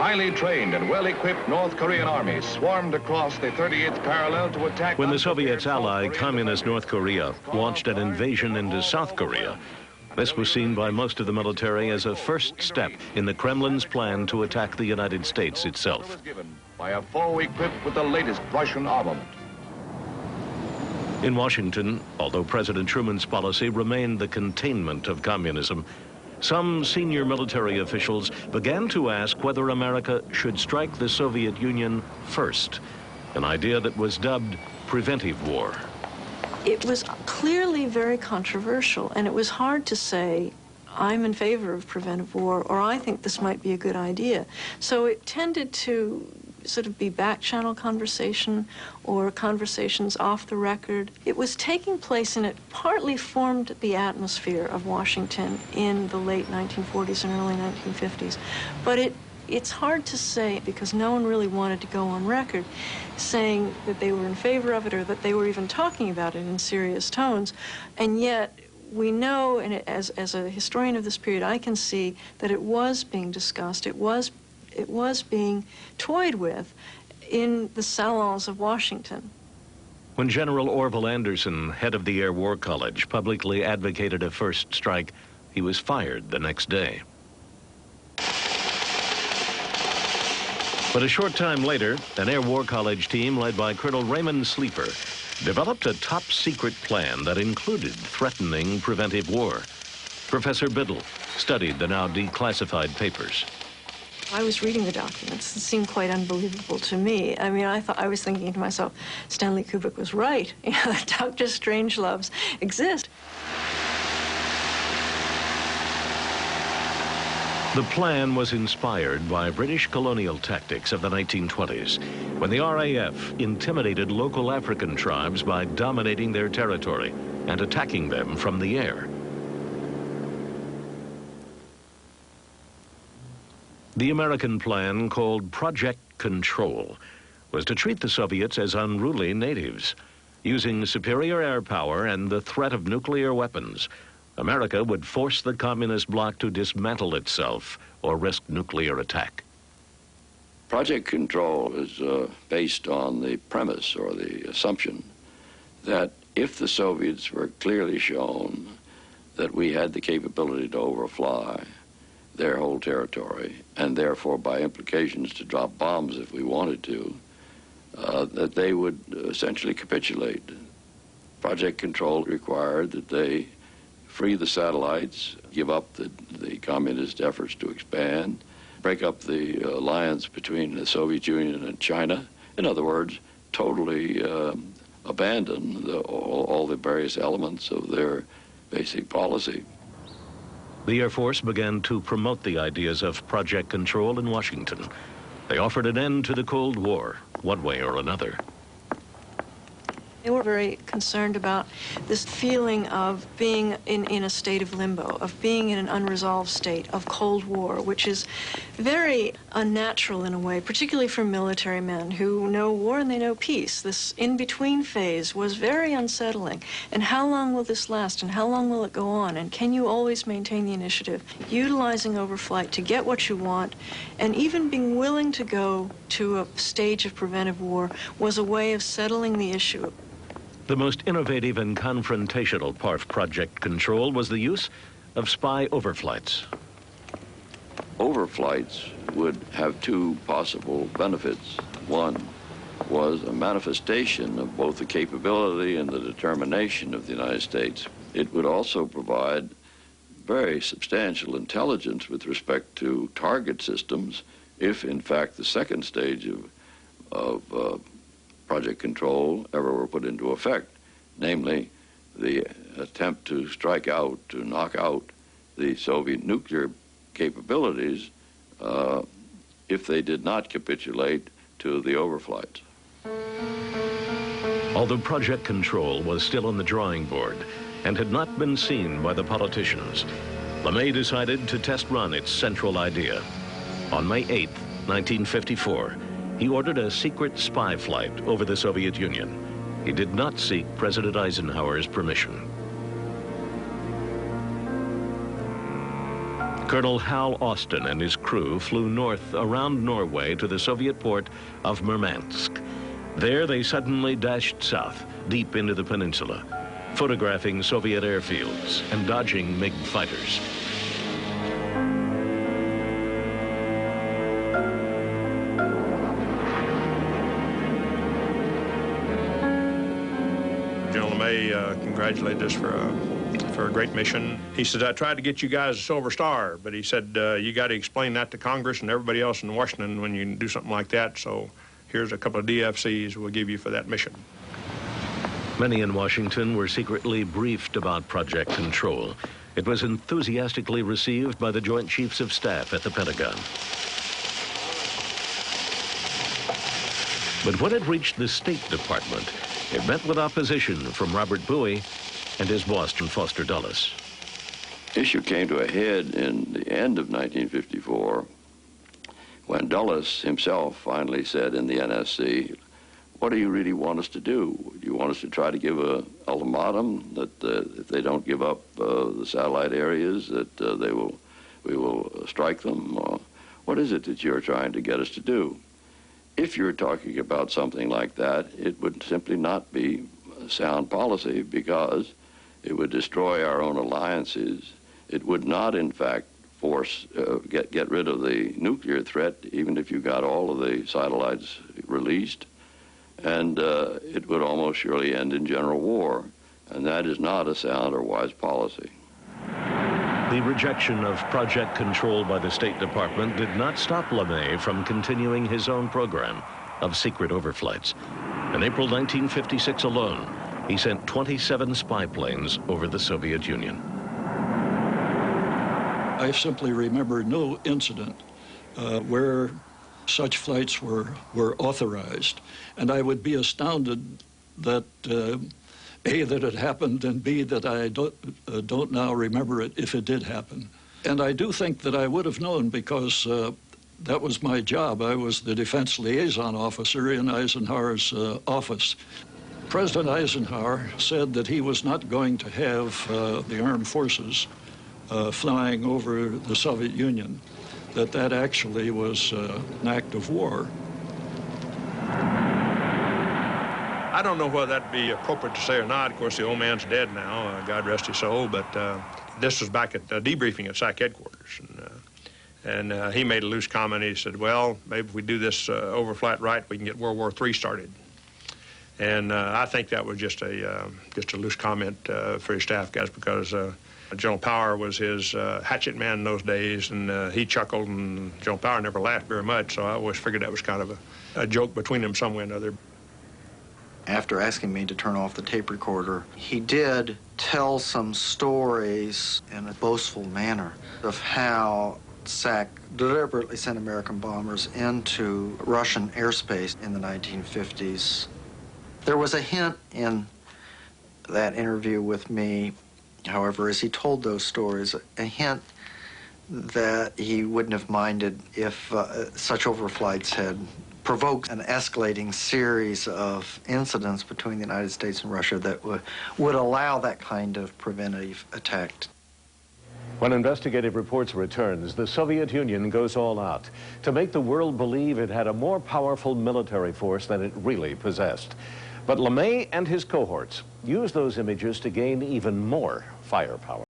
highly trained and well-equipped North Korean army swarmed across the 38th parallel to attack... When the Soviets allied communist North Korea launched an invasion into South Korea, this was seen by most of the military as a first step in the Kremlin's plan to attack the United States itself. ...by a foe equipped with the latest Russian armament. In Washington, although President Truman's policy remained the containment of communism, some senior military officials began to ask whether America should strike the Soviet Union first, an idea that was dubbed preventive war. It was clearly very controversial, and it was hard to say, I'm in favor of preventive war, or I think this might be a good idea. So it tended to sort of be back-channel conversation or conversations off the record. It was taking place, and it partly formed the atmosphere of Washington in the late 1940s and early 1950s. But it's hard to say because no one really wanted to go on record saying that they were in favor of it or that they were even talking about it in serious tones. And yet we know, and as a historian of this period, I can see that it was being discussed. It was being toyed with in the salons of Washington. When General Orville Anderson, head of the Air War College, publicly advocated a first strike, he was fired the next day. But a short time later, an Air War College team led by Colonel Raymond Sleeper developed a top-secret plan that included threatening preventive war. Professor Biddle studied the now declassified papers. I was reading the documents. It seemed quite unbelievable to me. I mean, I was thinking to myself, Stanley Kubrick was right. You know, Dr. Strangeloves exist. The plan was inspired by British colonial tactics of the 1920s, when the RAF intimidated local African tribes by dominating their territory and attacking them from the air. The American plan, called Project Control, was to treat the Soviets as unruly natives. Using superior air power and the threat of nuclear weapons, America would force the communist bloc to dismantle itself or risk nuclear attack. Project Control is based on the premise or the assumption that if the Soviets were clearly shown that we had the capability to overfly their whole territory, and therefore by implications to drop bombs if we wanted to, that they would essentially capitulate. Project Control required that they free the satellites, give up the communist efforts to expand, break up the alliance between the Soviet Union and China. In other words, totally abandon all the various elements of their basic policy. The Air Force began to promote the ideas of Project Control in Washington. They offered an end to the Cold War, one way or another. They were very concerned about this feeling of being in a state of limbo, of being in an unresolved state of Cold War, which is very unnatural in a way, particularly for military men who know war and they know peace. This in-between phase was very unsettling. And how long will this last, and how long will it go on? And can you always maintain the initiative? Utilizing overflight to get what you want, and even being willing to go to a stage of preventive war was a way of settling the issue. The most innovative and confrontational part of Project Control was the use of spy overflights. Overflights would have two possible benefits. One was a manifestation of both the capability and the determination of the United States. It would also provide very substantial intelligence with respect to target systems if, in fact, the second stage of Project Control ever were put into effect, namely the attempt to strike out, to knock out the Soviet nuclear capabilities if they did not capitulate to the overflights. Although Project Control was still on the drawing board and had not been seen by the politicians, Lemay decided to test run its central idea. On May 8, 1954, he ordered a secret spy flight over the Soviet Union. He did not seek President Eisenhower's permission. Colonel Hal Austin and his crew flew north around Norway to the Soviet port of Murmansk. There they suddenly dashed south, deep into the peninsula, photographing Soviet airfields and dodging MiG fighters. General Lemay congratulated us for a great mission. He said, I tried to get you guys a Silver Star, but he said, you got to explain that to Congress and everybody else in Washington when you do something like that, so here's a couple of DFCs we'll give you for that mission. Many in Washington were secretly briefed about Project Control. It was enthusiastically received by the Joint Chiefs of Staff at the Pentagon. But when it reached the State Department, it met with opposition from Robert Bowie and his boss, Foster Dulles. Issue came to a head in the end of 1954 when Dulles himself finally said in the NSC, what do you really want us to do? Do you want us to try to give an ultimatum that if they don't give up the satellite areas that we will strike them? What is it that you're trying to get us to do? If you're talking about something like that, it would simply not be sound policy because it would destroy our own alliances. It would not, in fact, get rid of the nuclear threat, even if you got all of the satellites released. And it would almost surely end in general war. And that is not a sound or wise policy. The rejection of Project Control by the State Department did not stop Lemay from continuing his own program of secret overflights. In April 1956 alone, he sent 27 spy planes over the Soviet Union. I simply remember no incident where such flights were authorized. And I would be astounded that, A, that it happened, and B, that I don't now remember it if it did happen. And I do think that I would have known because that was my job. I was the defense liaison officer in Eisenhower's office. President Eisenhower said that he was not going to have the armed forces flying over the Soviet Union, that actually was an act of war. I don't know whether that'd be appropriate to say or not. Of course, the old man's dead now, God rest his soul, but this was back at debriefing at SAC headquarters. And he made a loose comment. He said, well, maybe if we do this overflight right, we can get World War III started. And I think that was just a loose comment for his staff guys because General Power was his hatchet man in those days, and he chuckled, and General Power never laughed very much, so I always figured that was kind of a joke between them some way or another. After asking me to turn off the tape recorder, he did tell some stories in a boastful manner of how SAC deliberately sent American bombers into Russian airspace in the 1950s. There was a hint in that interview with me, however, as he told those stories, a hint that he wouldn't have minded if such overflights had provoked an escalating series of incidents between the United States and Russia that would allow that kind of preventive attack. When Investigative Reports returns, the Soviet Union goes all out to make the world believe it had a more powerful military force than it really possessed. But Lemay and his cohorts used those images to gain even more firepower.